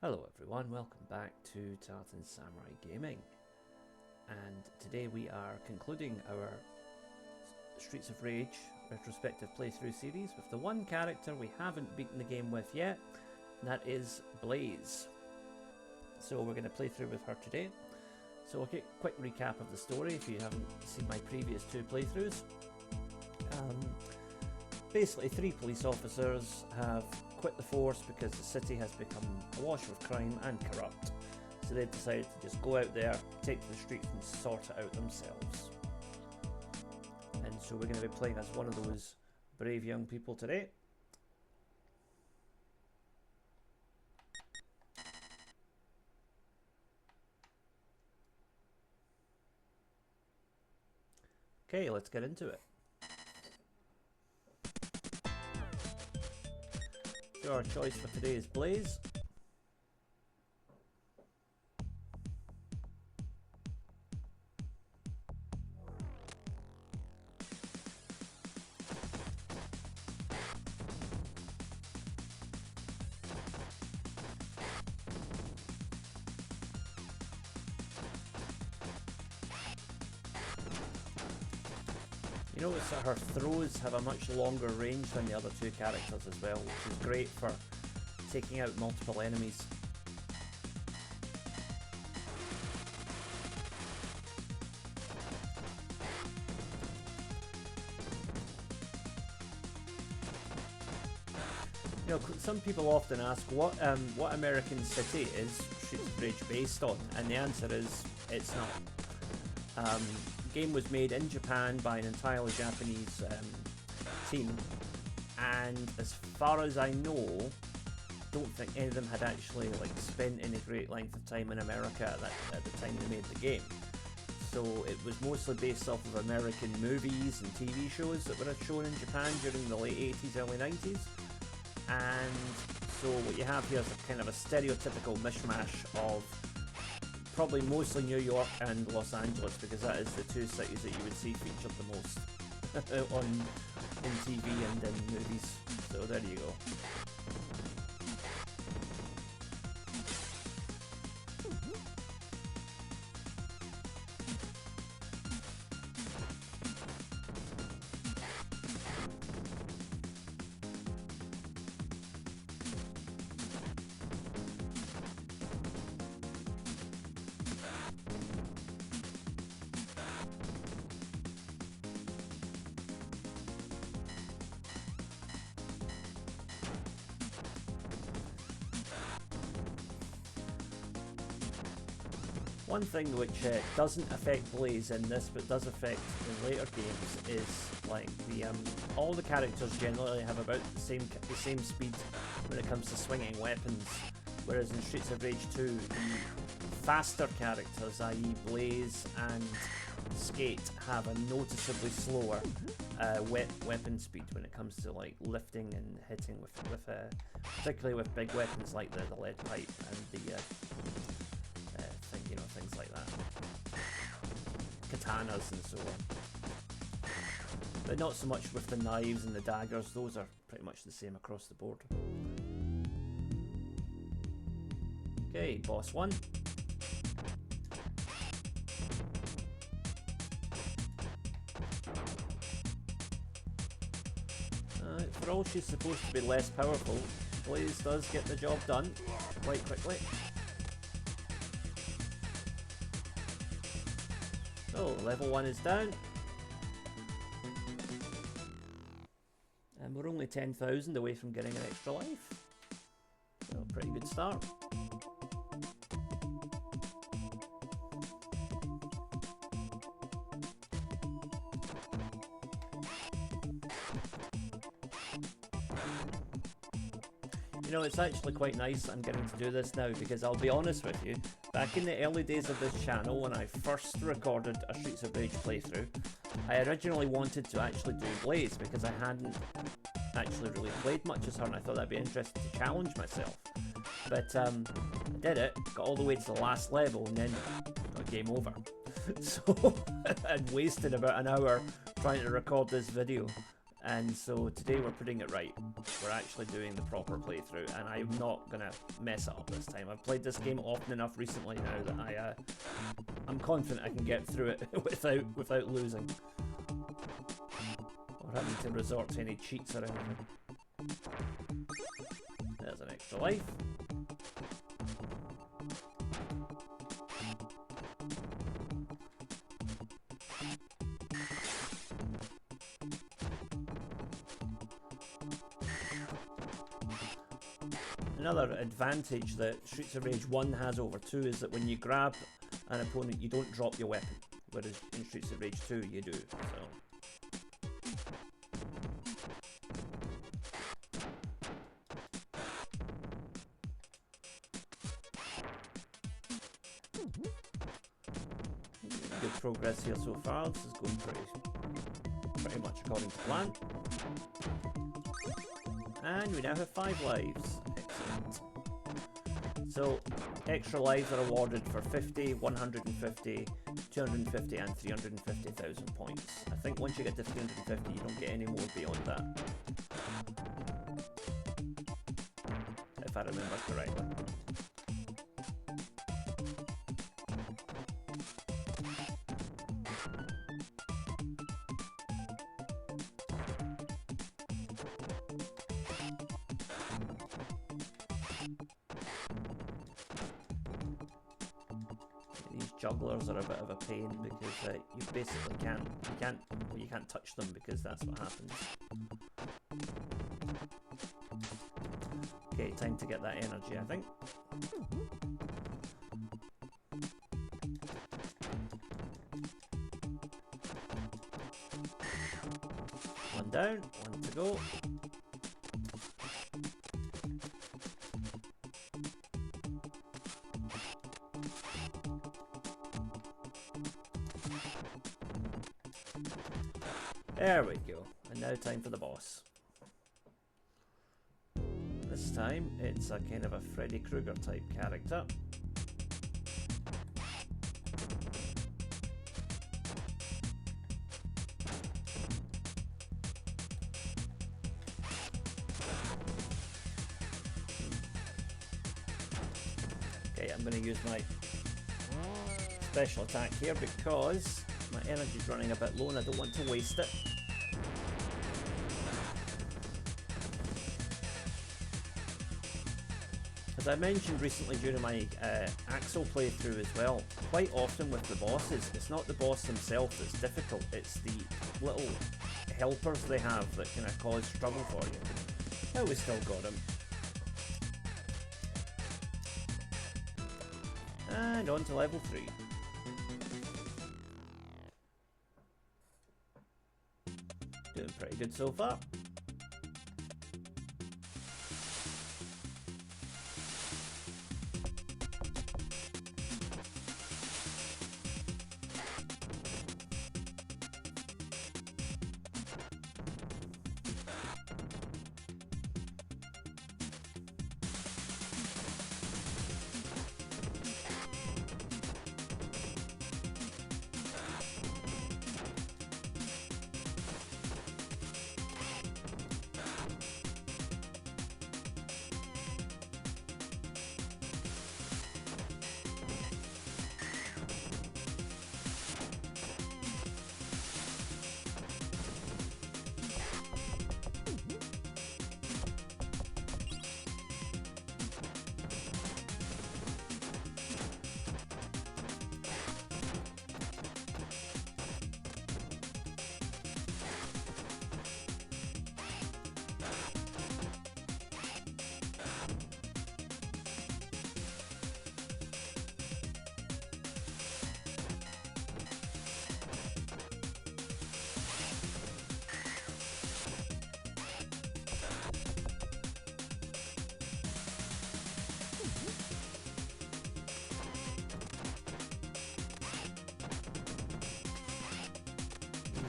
Hello everyone, welcome back to Tartan Samurai Gaming, and today we are concluding our Streets of Rage retrospective playthrough series with the one character we haven't beaten the game with yet, and that is Blaze. So we're going to play through with her today. So we'll get a quick recap of the story if you haven't seen my previous two playthroughs. Basically, 3 police officers have quit the force because the city has become awash with crime and corrupt. So they've decided to just go out there, take to the streets and sort it out themselves. And so we're going to be playing as one of those brave young people today. Okay, let's get into it. So our choice for today is Blaze. You notice that her throws have a much longer range than the other two characters as well, which is great for taking out multiple enemies. You know, some people often ask what American city is Streets of Rage based on, and the answer is it's not. The game was made in Japan by an entirely Japanese team, and as far as I know, don't think any of them had actually spent any great length of time in America at the time they made the game. So it was mostly based off of American movies and TV shows that were shown in Japan during the late 80s, early 90s. And so what you have here is a kind of a stereotypical mishmash of probably mostly New York and Los Angeles, because that is the two cities that you would see featured the most in TV and in movies. So there you go. One thing which doesn't affect Blaze in this, but does affect in later games, is all the characters generally have about the same speed when it comes to swinging weapons. Whereas in Streets of Rage 2, the faster characters, i.e. Blaze and Skate, have a noticeably slower weapon speed when it comes to lifting and hitting with particularly with big weapons like the lead pipe and the things like that, katanas and so on. But not so much with the knives and the daggers; those are pretty much the same across the board. Okay, boss 1. For all she's supposed to be less powerful, Blaze does get the job done quite quickly. So, level 1 is down. And we're only 10,000 away from getting an extra life. So, pretty good start. You know, it's actually quite nice I'm getting to do this now, because I'll be honest with you, back in the early days of this channel, when I first recorded a Streets of Rage playthrough, I originally wanted to actually do Blaze, because I hadn't actually really played much as her, and I thought that'd be interesting to challenge myself. But I did it, got all the way to the last level, and then got game over. So I'd wasted about an hour trying to record this video. And so today we're putting it right. We're actually doing the proper playthrough, and I'm not gonna mess it up this time. I've played this game often enough recently now that I'm confident I can get through it without losing or having to resort to any cheats or anything. There's an extra life. Another advantage that Streets of Rage 1 has over 2 is that when you grab an opponent, you don't drop your weapon, whereas in Streets of Rage 2 you do. So good progress here so far. This is going pretty much according to plan. And we now have 5 lives. Excellent. So, extra lives are awarded for 50, 150, 250 and 350,000 points. I think once you get to 350 you don't get any more beyond that. If I remember correctly. Jugglers are a bit of a pain because you basically can't touch them because that's what happens. Okay, time to get that energy, I think. One down, one to go. There we go. And now time for the boss. This time it's a kind of a Freddy Krueger type character. Okay, I'm going to use my special attack here because my energy's running a bit low and I don't want to waste it. As I mentioned recently during my Axel playthrough as well, quite often with the bosses, it's not the boss themselves that's difficult, it's the little helpers they have that kind of cause struggle for you. Oh, we still got him. And on to level 3. Doing pretty good so far.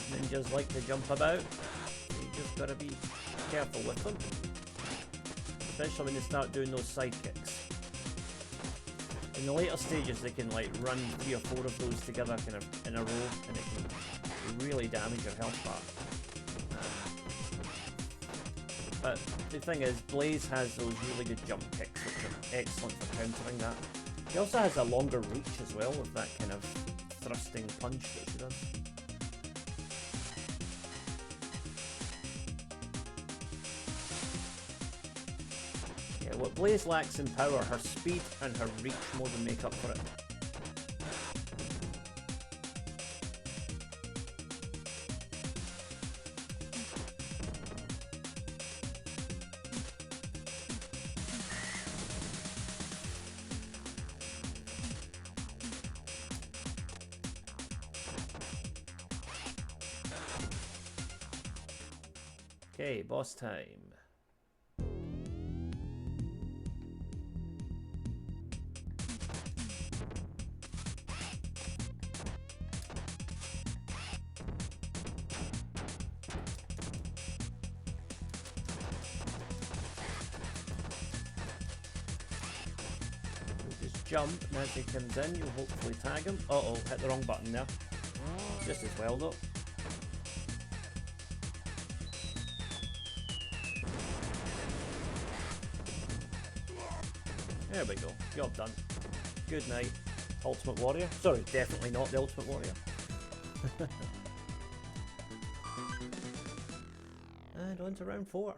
Ninjas like to jump about, you just gotta be careful with them, especially when they start doing those side kicks. In the later stages they can like run 3 or 4 of those together kind of in a row and it can really damage your health bar. But the thing is, Blaze has those really good jump kicks, which are excellent for countering that. He also has a longer reach as well, with that kind of thrusting punch that she does. Yeah, what Blaze lacks in power, her speed and her reach more than make up for it. Okay, boss time. We'll just jump, and as he comes in, you'll hopefully tag him. Uh-oh, hit the wrong button there. Just as well, though. There we go. Job done. Good night, Ultimate Warrior. Sorry, definitely not the Ultimate Warrior. And on to round 4.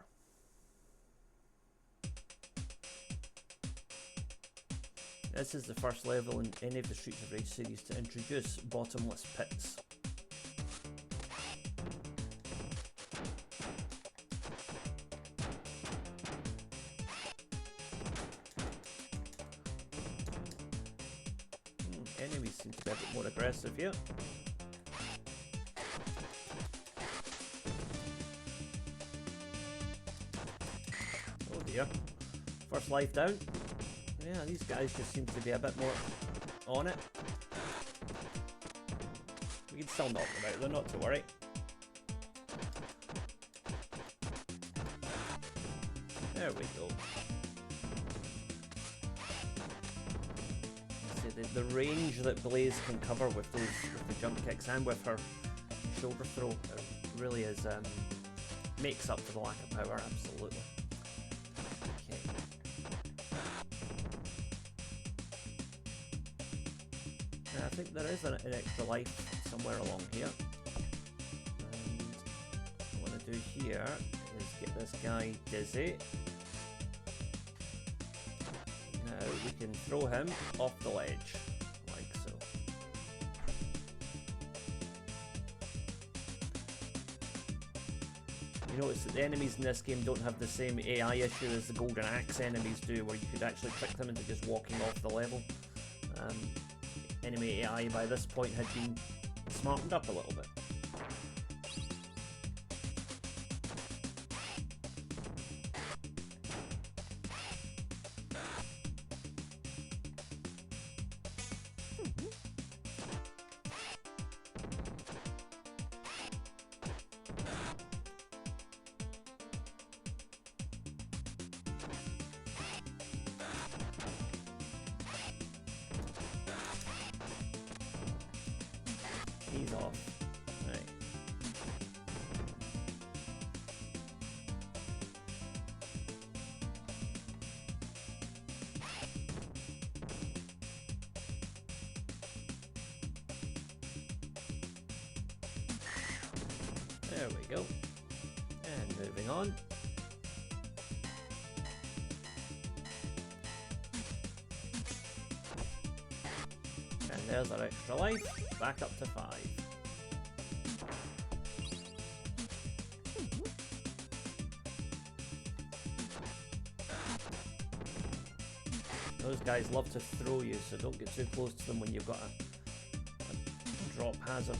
This is the first level in any of the Streets of Rage series to introduce bottomless pits. Enemies seem to be a bit more aggressive here. Oh dear. First life down. Yeah, these guys just seem to be a bit more on it. We can still knock them out though, not to worry. There we go. The range that Blaze can cover with those the jump kicks and with her shoulder throw really is makes up for the lack of power, absolutely. Okay. Now, I think there is an extra life somewhere along here. And what I want to do here is get this guy dizzy. Now we can throw him off the ledge, like so. You notice that the enemies in this game don't have the same AI issue as the Golden Axe enemies do, where you could actually trick them into just walking off the level. Enemy AI by this point had been smartened up a little bit. He's off. Right. There we go. And moving on. And there's our extra life. Back up to 5. Those guys love to throw you, so don't get too close to them when you've got a drop hazard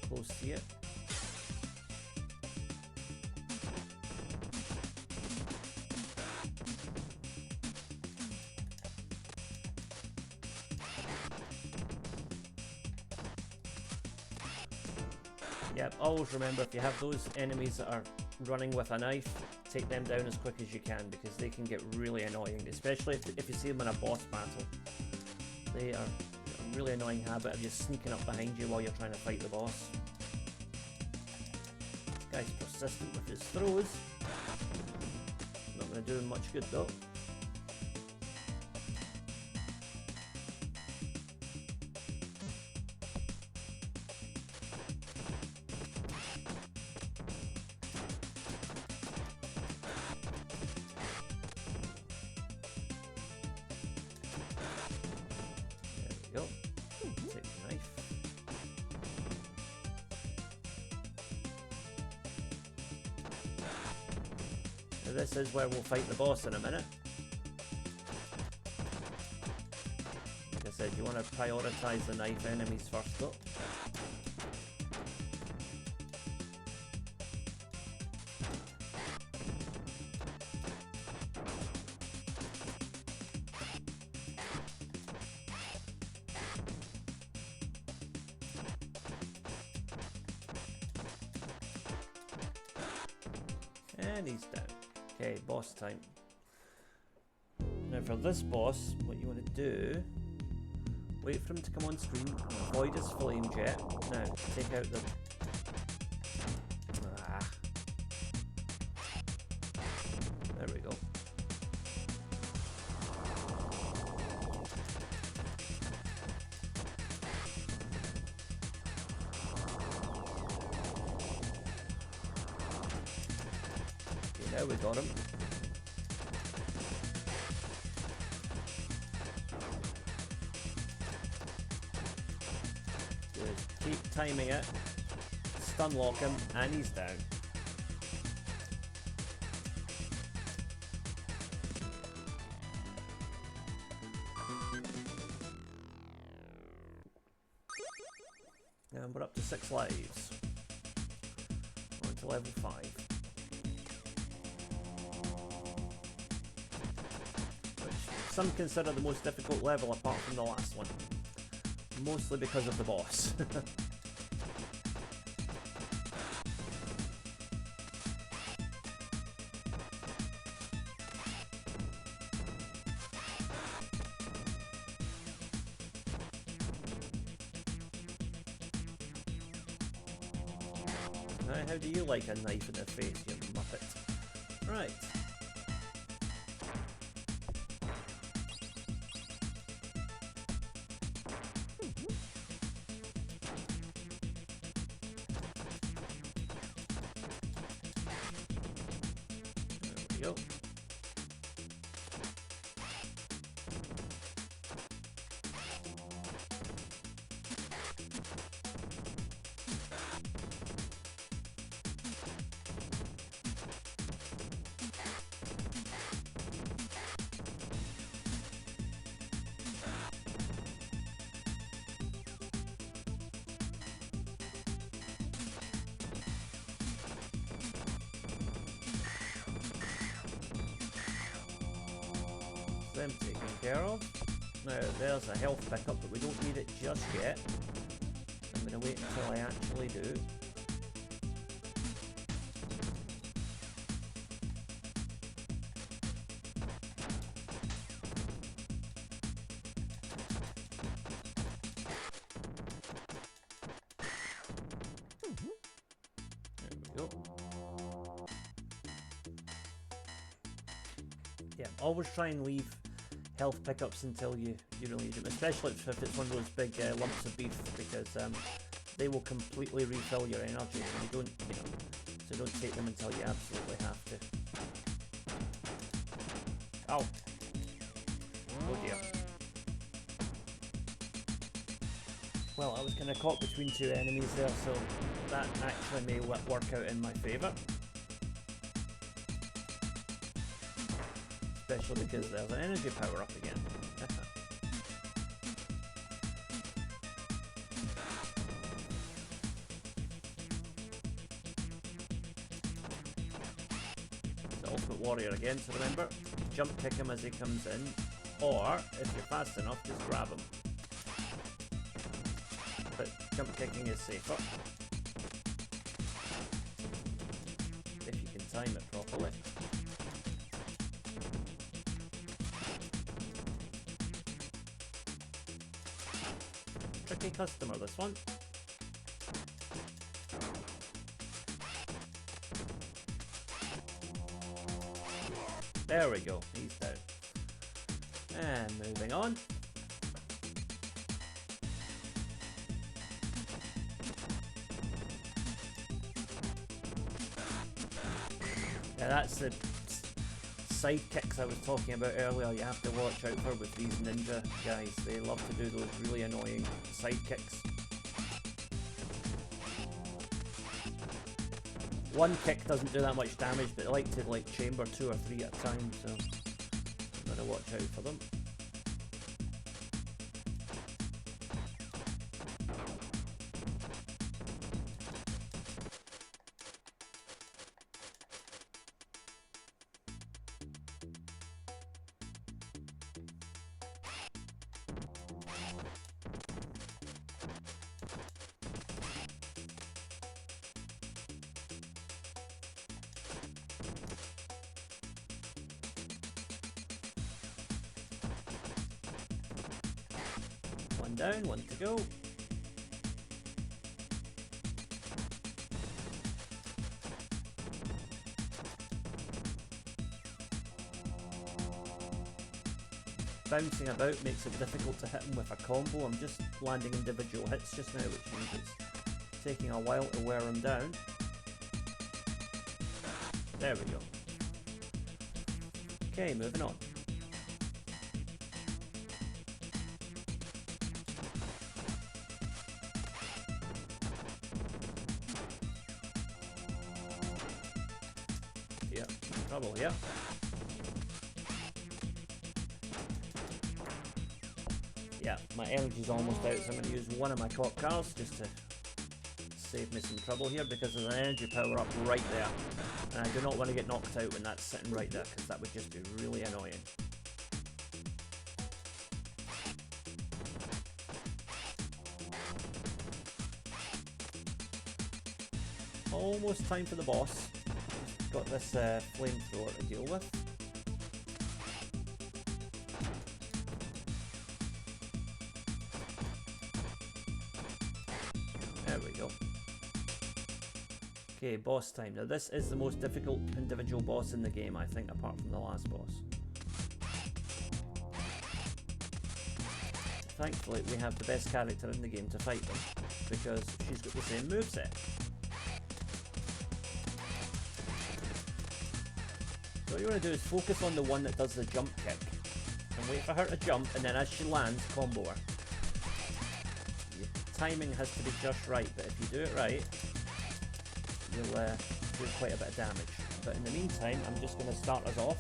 close to you. Yep, always remember, if you have those enemies that are running with a knife, take them down as quick as you can, because they can get really annoying, especially if you see them in a boss battle. They are a really annoying habit of just sneaking up behind you while you're trying to fight the boss. This guy's persistent with his throws. gonna do him much good though. This is where we'll fight the boss in a minute. Like I said, you want to prioritise the knife enemies first though. And he's down. Okay, boss time. Now for this boss, what you want to do, wait for him to come on screen, avoid his flame jet. Now, take out the... There we go. There we got him. Just keep timing it, stun lock him, and he's down. And we're up to 6 lives. On to level 5. Some consider the most difficult level apart from the last one. Mostly because of the boss. Right, how do you like a knife in the face, you muppet? Right. Go. Them taken care of. Now there's a health pickup, but we don't need it just yet. I'm going to wait until I actually do. There we go. Yeah, always try and leave health pickups until you really need them, especially if it's one of those big lumps of beef, because they will completely refill your energy, and you don't, so don't take them until you absolutely have to. Ow! Oh dear. Well, I was kind of caught between two enemies there, so that actually may work out in my favour. Especially because there's an energy power up again. The Ultimate Warrior again, so remember, jump kick him as he comes in, or if you're fast enough, just grab him. But jump kicking is safer. If you can time it properly. Tricky customer, this one. There we go, he's down. And moving on. Yeah, that's the sidekicks I was talking about earlier. You have to watch out for with these ninja guys. They love to do those really annoying sidekicks. One kick doesn't do that much damage, but they like to chamber 2 or 3 at a time, so I'm gonna watch out for them. One down, one to go. Bouncing about makes it difficult to hit him with a combo. I'm just landing individual hits just now, which means it's taking a while to wear him down. There we go. Okay, moving on. Yep, trouble, yep. Yeah, my energy's almost out, so I'm going to use one of my cop cars just to save me some trouble here, because there's an energy power up right there. And I do not want to get knocked out when that's sitting right there, because that would just be really annoying. Almost time for the boss. Got this flamethrower to deal with. There we go. Okay, boss time. Now this is the most difficult individual boss in the game, I think, apart from the last boss. Thankfully, we have the best character in the game to fight them, because she's got the same moveset. So what you want to do is focus on the one that does the jump kick, and wait for her to jump, and then as she lands, combo her. Your timing has to be just right, but if you do it right, you'll do quite a bit of damage. But in the meantime, I'm just going to start us off.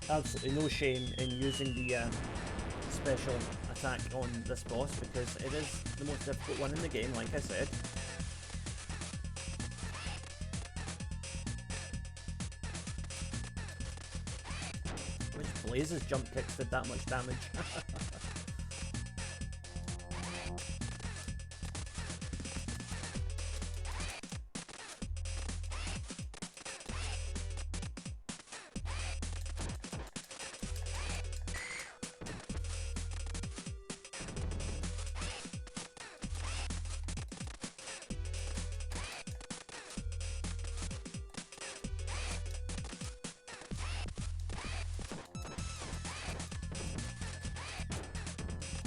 Absolutely no shame in using the special attack on this boss, because it is the most difficult one in the game, like I said. Which blazes jump kicks did that much damage?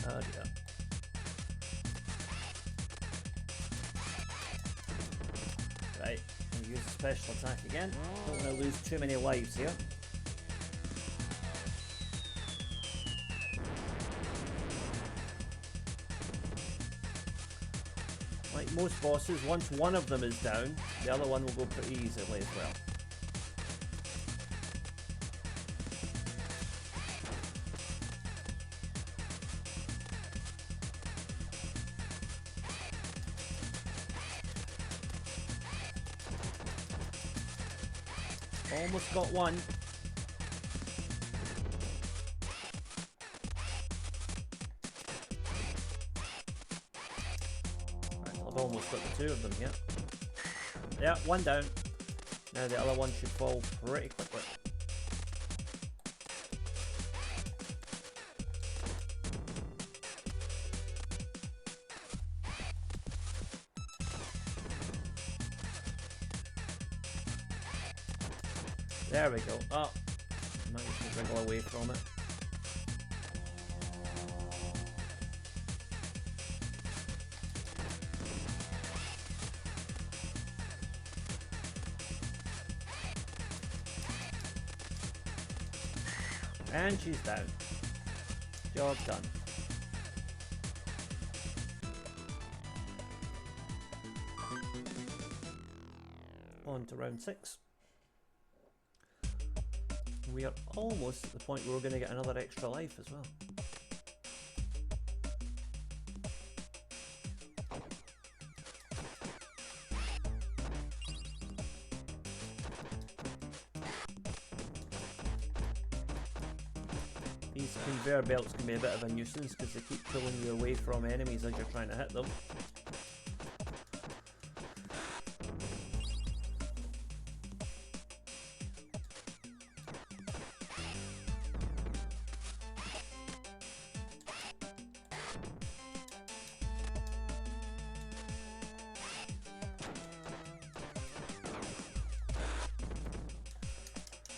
Oh dear. Right, I'm use the special attack again. Don't want to lose too many lives here. Like most bosses, once one of them is down, the other one will go pretty easily as well. Almost got one. Right, I've almost got the two of them here. Yeah, one down. Now the other one should fall pretty quickly. There we go. Oh, managed to wriggle away from it. And she's down. Job done. On to round 6. We are almost at the point where we're going to get another extra life as well. These conveyor belts can be a bit of a nuisance because they keep pulling you away from enemies as you're trying to hit them.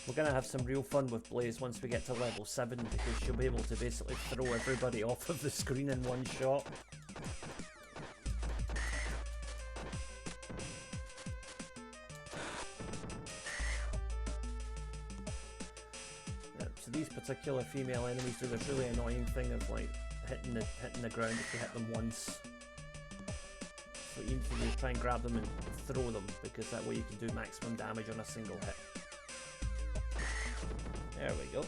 We're going to have some real fun with Blaze once we get to level 7 because she'll be able to basically throw everybody off of the screen in one shot. So these particular female enemies do this really annoying thing of like hitting the ground if you hit them once. So what you need to do is try and grab them and throw them because that way you can do maximum damage on a single hit. There we go.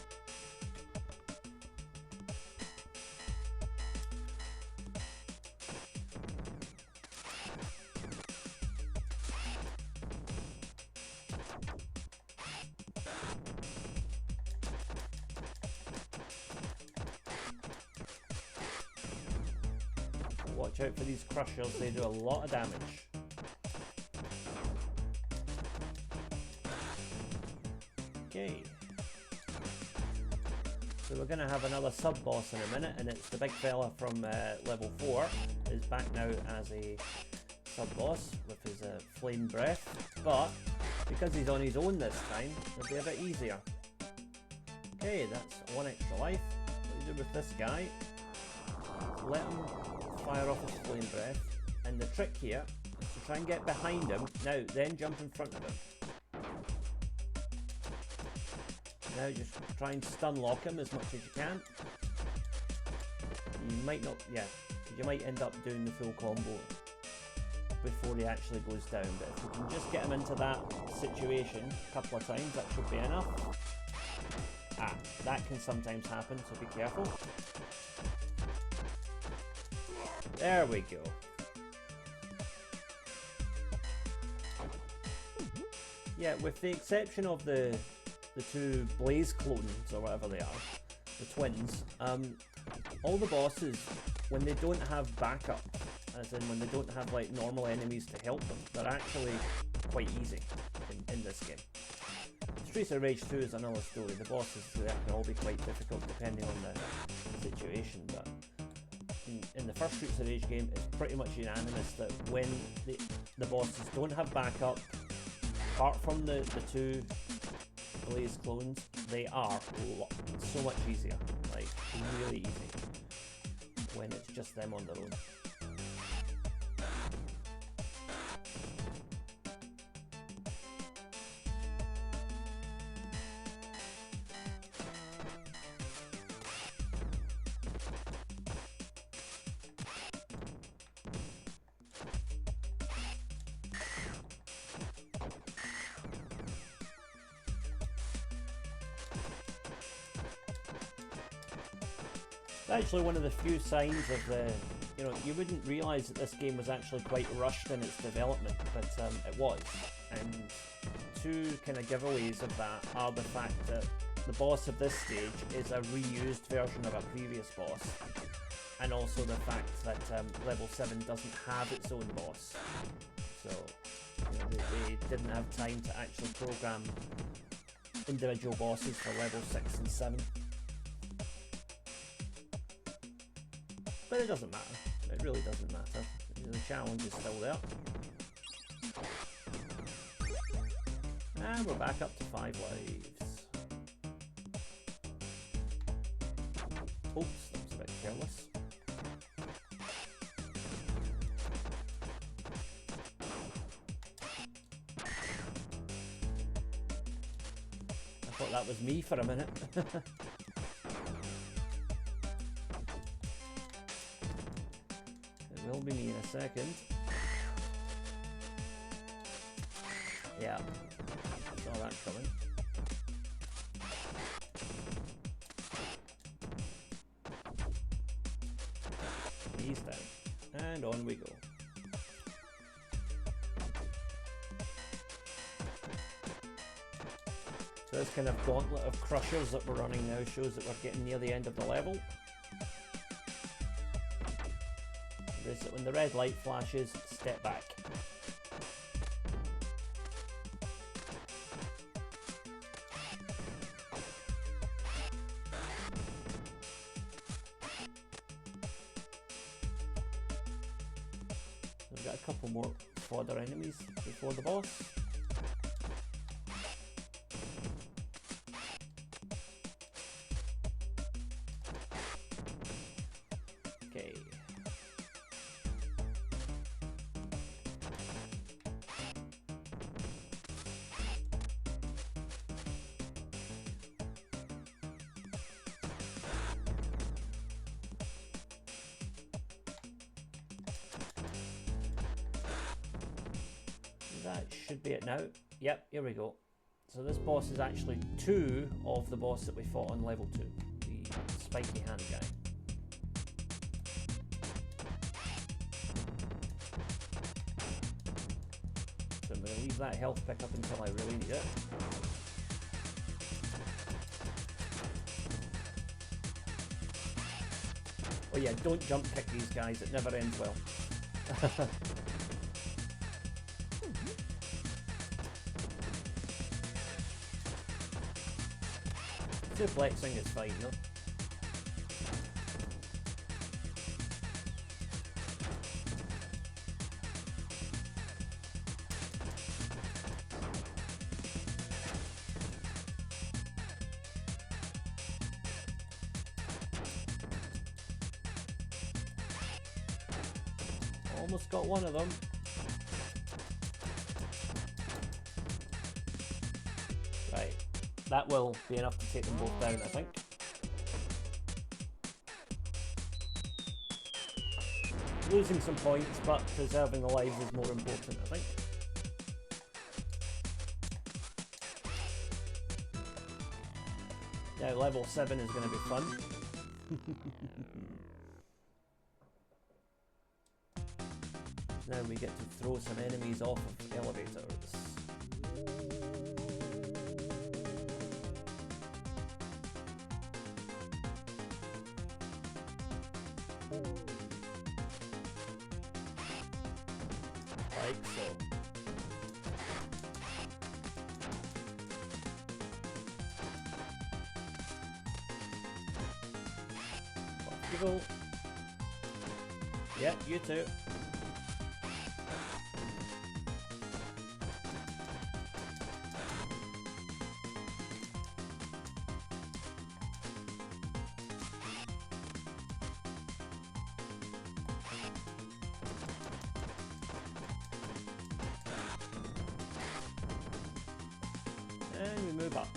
Watch out for these crushers, they do a lot of damage. Okay. So we're going to have another sub-boss in a minute, and it's the big fella from level 4 is back now as a sub-boss with his flame breath, but because he's on his own this time, it'll be a bit easier. Okay, that's 1 extra life. What you do with this guy, let him fire off his flame breath, and the trick here is to try and get behind him, now then jump in front of him. Now just try and stun lock him as much as you can. You might not, yeah, you might end up doing the full combo before he actually goes down, but if we can just get him into that situation a couple of times, that should be enough. Ah, that can sometimes happen, so be careful. There we go. Yeah, with the exception of the two Blaze clones, or whatever they are, the twins, all the bosses, when they don't have backup, as in when they don't have like normal enemies to help them, they're actually quite easy in this game. Streets of Rage 2 is another story. The bosses there can all be quite difficult depending on the situation, but in the first Streets of Rage game, it's pretty much unanimous that when the bosses don't have backup, apart from the two Blaze clones, they are so much easier, like really easy, when it's just them on their own. Actually one of the few signs of the, you know, you wouldn't realise that this game was actually quite rushed in its development, but it was. And two kind of giveaways of that are the fact that the boss of this stage is a reused version of a previous boss, and also the fact that level 7 doesn't have its own boss. So you know, they didn't have time to actually program individual bosses for level 6 and 7. But it doesn't matter. It really doesn't matter. The challenge is still there. And we're back up to 5 lives. Oops, that was a bit careless. I thought that was me for a minute. It will be me in a second. Yeah, saw that coming. He's down. And on we go. So this kind of gauntlet of crushers that we're running now shows that we're getting near the end of the level. When the red light flashes, step back. We've got a couple more fodder enemies before the boss. Okay. That should be it now. Yep, here we go. So this boss is actually 2 of the boss that we fought on level 2, the spiky hand guy. So I'm going to leave that health pick up until I really need it. Oh yeah, don't jump kick these guys, it never ends well. Suplexing is fine, no? Almost got one of them. Right. That will be enough to take them both down, I think. Losing some points, but preserving the lives is more important, I think. Now, level 7 is going to be fun. Now we get to throw some enemies off of elevators. Like so. Off you go. Yeah, you too. And we move up.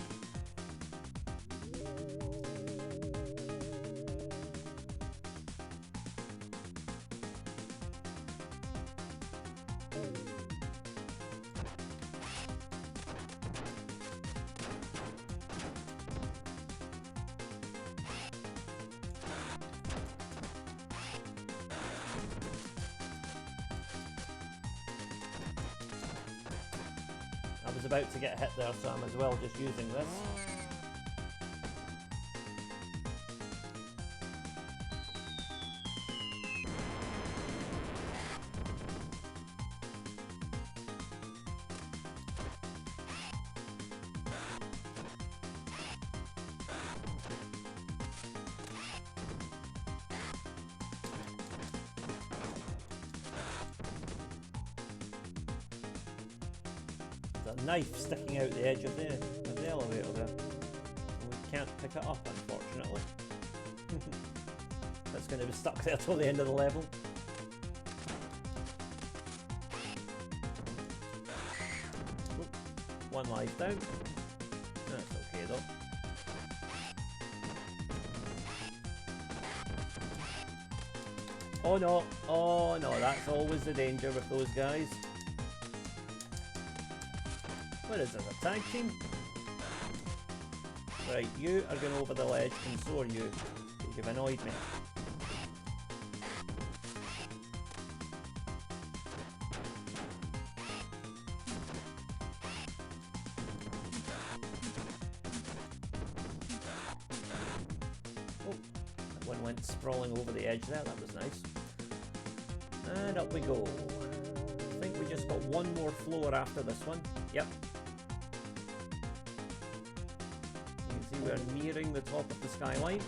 I was about to get hit there, so I'm as well just using this. a knife sticking out the edge of the elevator there. We can't pick it up, unfortunately. That's going to be stuck there till the end of the level. Oop, one life down. That's okay though. Oh no, that's always the danger with those guys. What is this, a tag team? Right, you are going over the ledge and so are you. You've annoyed me. Oh, that one went sprawling over the edge there, that was nice. And up we go. I think we just got one more floor after this one. Yep. You can see we're nearing the top of the skyline.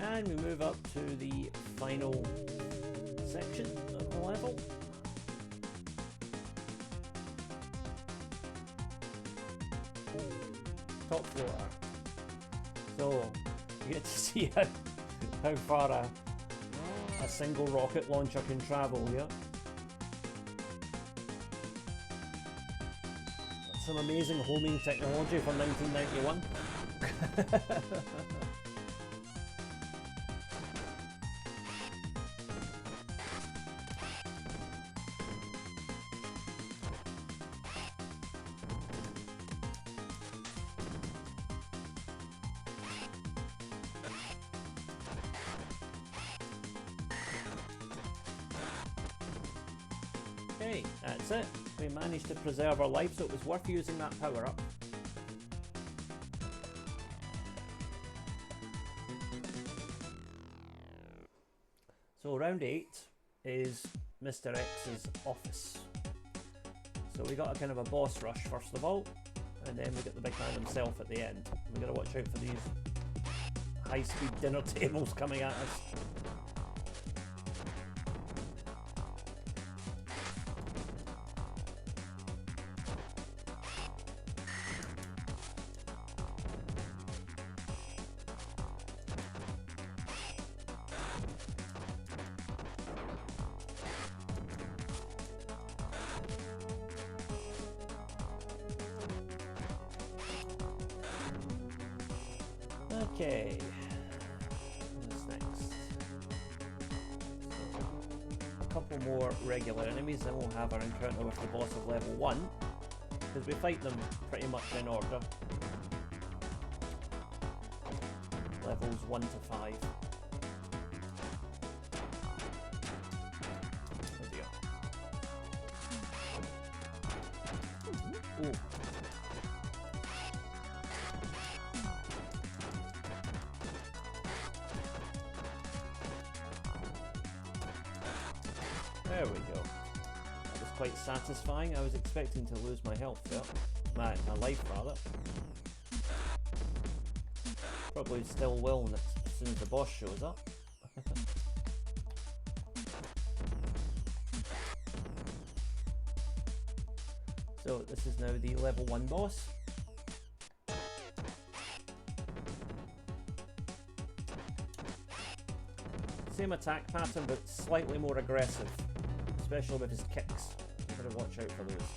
And we move up to the final section of the level. Top floor. So you get to see how far a single rocket launcher can travel here. That's some amazing homing technology from 1991. Okay, that's it. We managed to preserve our life, so it was worth using that power up. So round 8 is Mr. X's office. So we got a kind of a boss rush first of all, and then we get the big man himself at the end. We gotta watch out for these high-speed dinner tables coming at us. Okay, what's next? A couple more regular enemies, then we'll have our encounter with the boss of level 1, because we fight them pretty much in order. Levels 1 to 5. There we go. Ooh. There we go. That was quite satisfying. I was expecting to lose my health there. My life, rather. Probably still will as soon as the boss shows up. So this is now the level 1 boss. Same attack pattern, but slightly more aggressive. Especially with his kicks. Gotta watch out for those.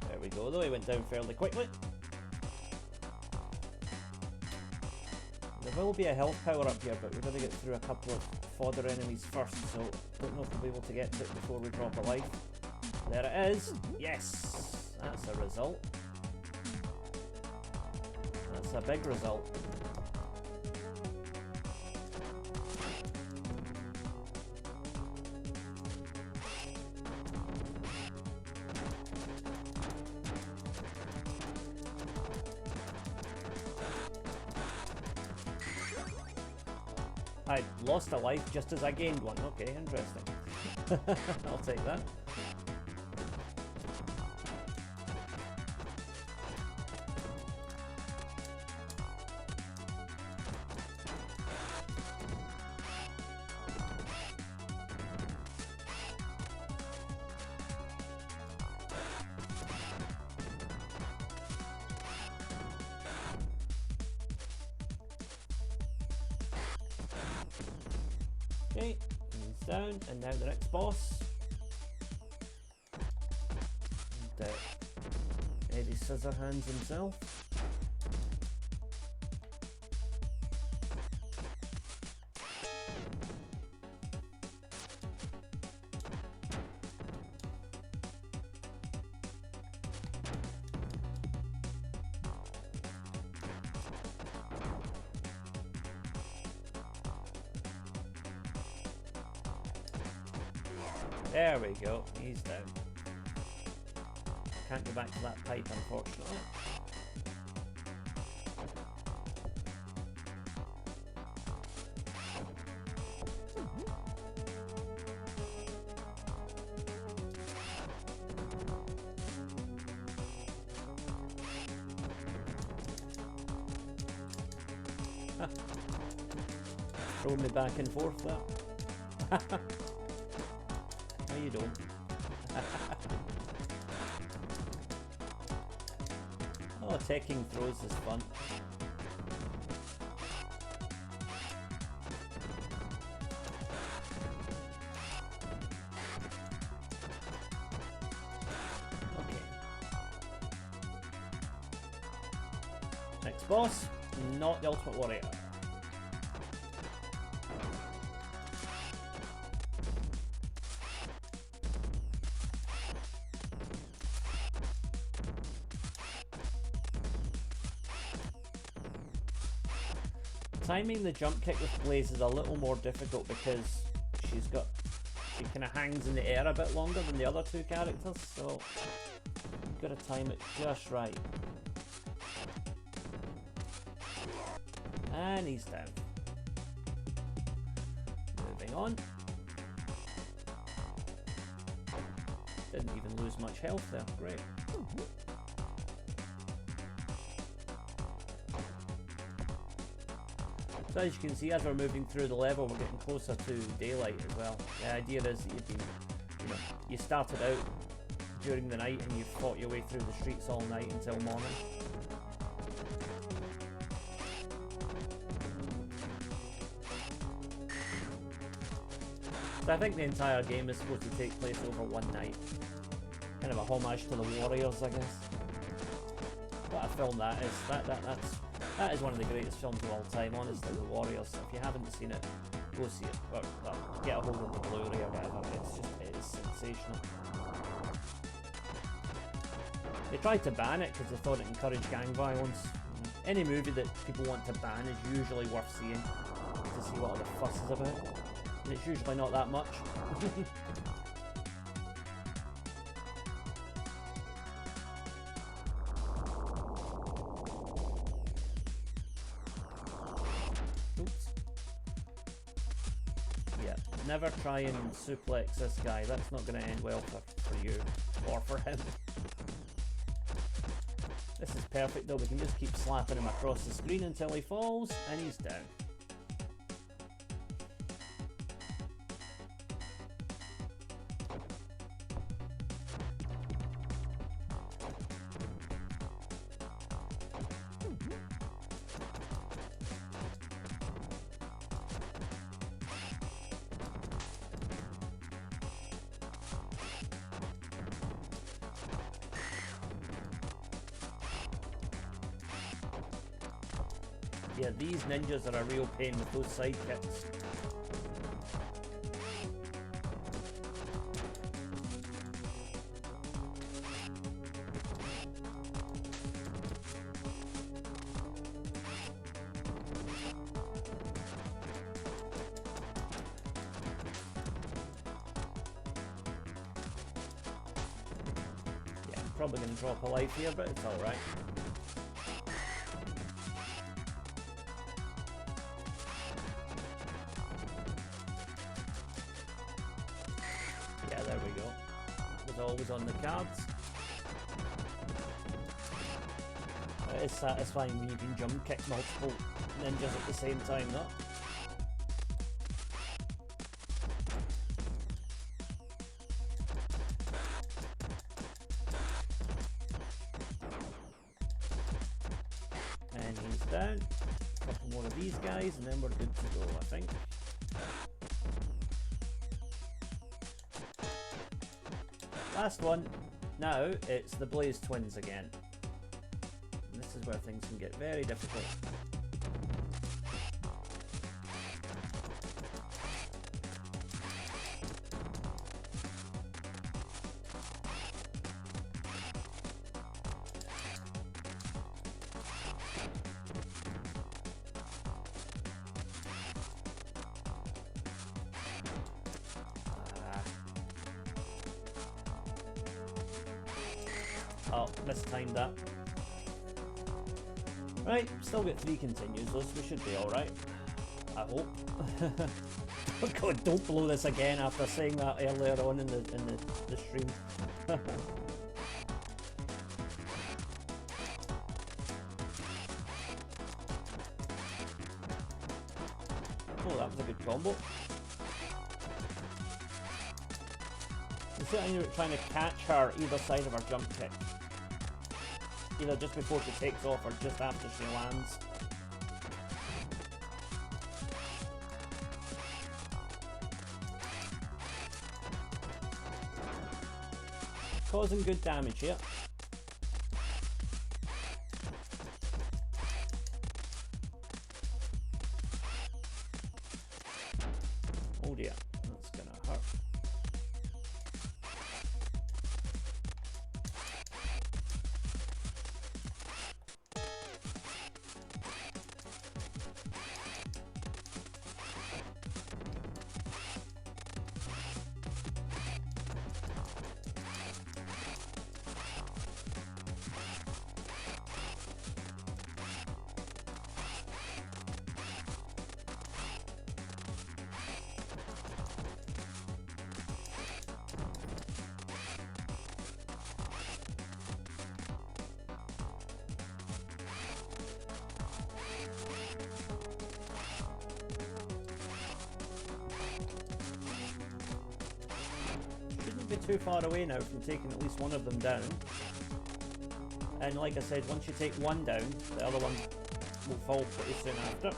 There we go, though he went down fairly quickly. There will be a health power up here, but we're going to get through a couple of fodder enemies first, so don't know if we'll be able to get to it before we drop a life. There it is! Yes! That's a result. That's a big result. I lost a life just as I gained one. Okay, interesting. I'll take that. Okay, he's down, and now the next boss. And, Eddie Scissorhands himself. There we go, he's down. Can't go back to that pipe, unfortunately. Throw me back and forth there. No, you don't. Oh, taking throws is fun. Okay. Next boss, not the Ultimate Warrior. Timing the jump kick with Blaze is a little more difficult because she kind of hangs in the air a bit longer than the other two characters, so you've got to time it just right. And he's down. Moving on. Didn't even lose much health there, great. So as you can see, as we're moving through the level, we're getting closer to daylight as well. The idea is that you started out during the night and you fought your way through the streets all night until morning. So I think the entire game is supposed to take place over one night. Kind of a homage to the Warriors, I guess. What a film that is. That is one of the greatest films of all time, honestly, The Warriors. If you haven't seen it, go see it. Or get a hold of the Blu-ray or whatever. It is sensational. They tried to ban it because they thought it encouraged gang violence. Any movie that people want to ban is usually worth seeing to see what the fuss is about. And it's usually not that much. Never try and suplex this guy. That's not going to end well for you or for him. This is perfect though. We can just keep slapping him across the screen until he falls and he's down. Yeah, these ninjas are a real pain with those side kicks. Yeah, I'm probably going to drop a life here, but it's alright. always on the cards. It is satisfying when you can jump kick multiple ninjas at the same time, though. And he's down. A couple more of these guys, and then we're good to go, I think. Last one. Now it's the Blaze Twins again. And this is where things can get very difficult. Oh, mistimed that. Right, still got 3 continues, so we should be alright. I hope. Oh god, don't blow this again after saying that earlier on in the stream. Oh, that was a good combo. You see how you're trying to catch her either side of her jump kick. Either just before she takes off or just after she lands. Causing good damage here. Oh dear, that's gonna hurt. Too far away now from taking at least one of them down, and like I said, once you take one down, the other one will fall pretty soon after.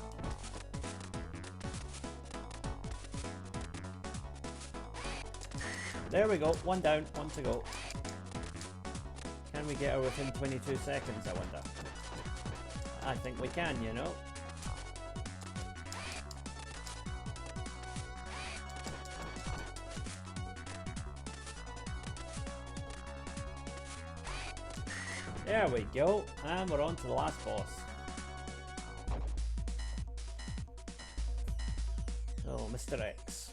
There we go, one down, one to go. Can we get her within 22 seconds, I wonder? I think we can, you know. There we go, and we're on to the last boss. Oh, Mr. X.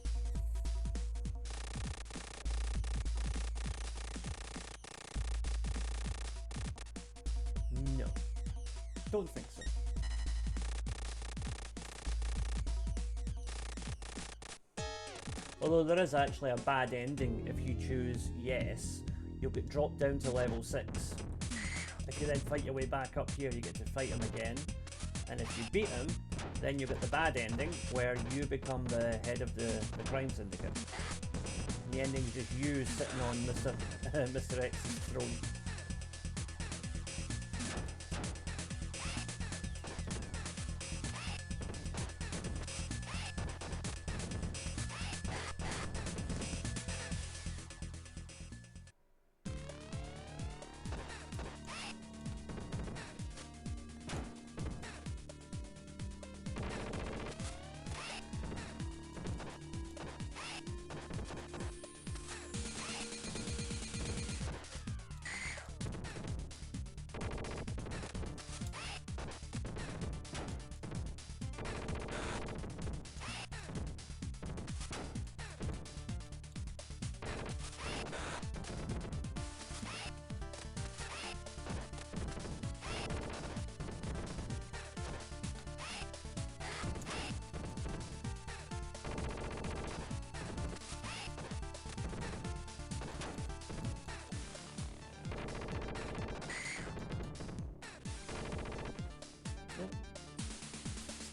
No, don't think so. Although there is actually a bad ending if you choose yes, you'll get dropped down to level 6. If you then fight your way back up here, you get to fight him again. And if you beat him, then you get the bad ending, where you become the head of the crime syndicate. And the ending is just you sitting on Mr. X's throne.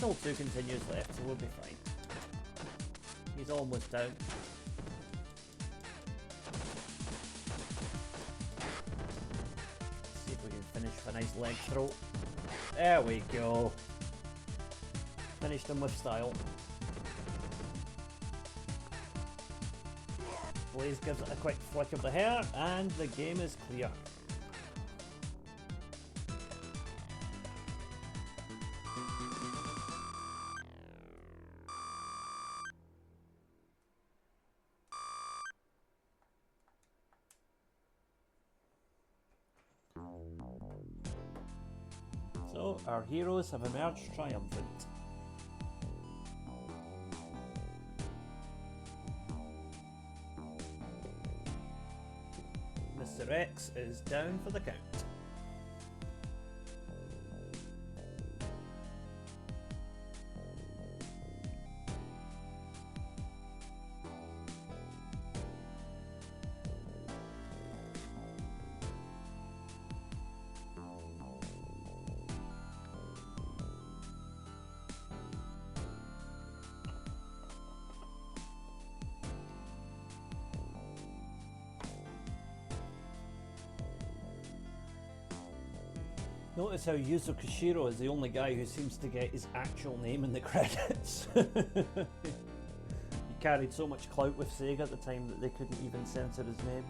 still 2 continues left, so we'll be fine. He's almost down. Let's see if we can finish with a nice leg throw. There we go. Finished him with style. Blaze gives it a quick flick of the hair, and the game is clear. So, our heroes have emerged triumphant. Mr. X is down for the count. Notice how Yuzo Koshiro is the only guy who seems to get his actual name in the credits. He carried so much clout with Sega at the time that they couldn't even censor his name.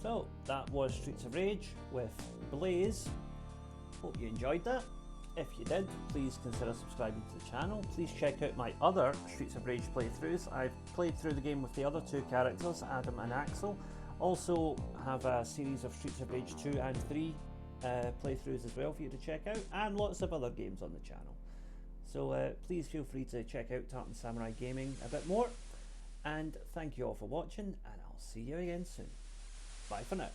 So that was Streets of Rage with Blaze. Hope you enjoyed that. If you did, please consider subscribing to the channel. Please check out my other Streets of Rage playthroughs. I've played through the game with the other 2 characters, Adam and Axel. Also have a series of Streets of Rage 2 and 3 playthroughs as well for you to check out, and lots of other games on the channel. So please feel free to check out Tartan Samurai Gaming a bit more. And thank you all for watching, and I'll see you again soon. Bye for now.